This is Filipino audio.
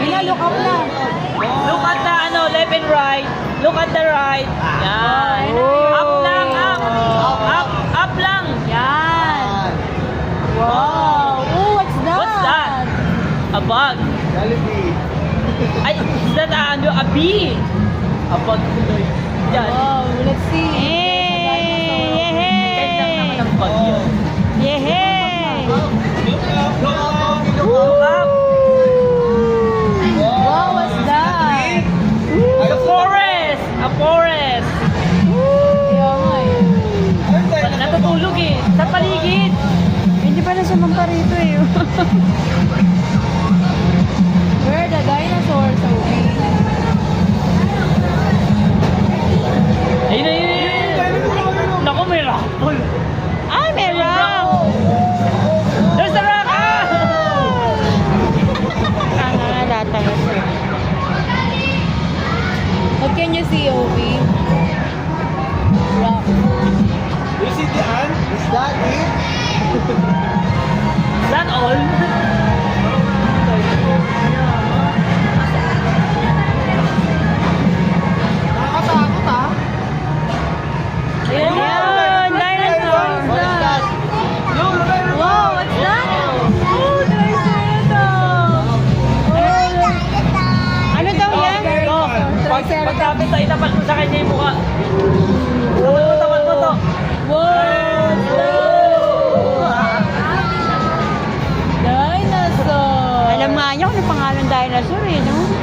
Look up na. Look at the left and right. Look at the right. Yan. Up lang, up. Up lang. Yan. Wow. Oh, what's that? What's that? A bug. Ay, is that a bee? A bug tuloy. Yan. Wow, let's see. Ganda naman ang bug yun. Yehey! Look up. Wow, what's that? A forest. A forest. Kaya nga eh. Natutulog eh. Sa paligid. Hindi pa na siya mamparito eh. Where are the dinosaurs, Sophie? Ayun, ayun, ayun. Naku, may raffle. Ay, may rock! There's a rock! Ah! Nangangalatang. What can you see, Ovi? Rock. You see the ant? Is that it? Is that all? Nakakatakot ah. Ayun, Ayun, dinosaur. Wow, what's that? Oh, triceratops. Ano daw yan? Pagkapit tayo, itapat mo sa kanya yung mukha. Tapat mo to. Wow! Dinosaur! Alam nga niyo kung ano pangalan dinosaur eh, no?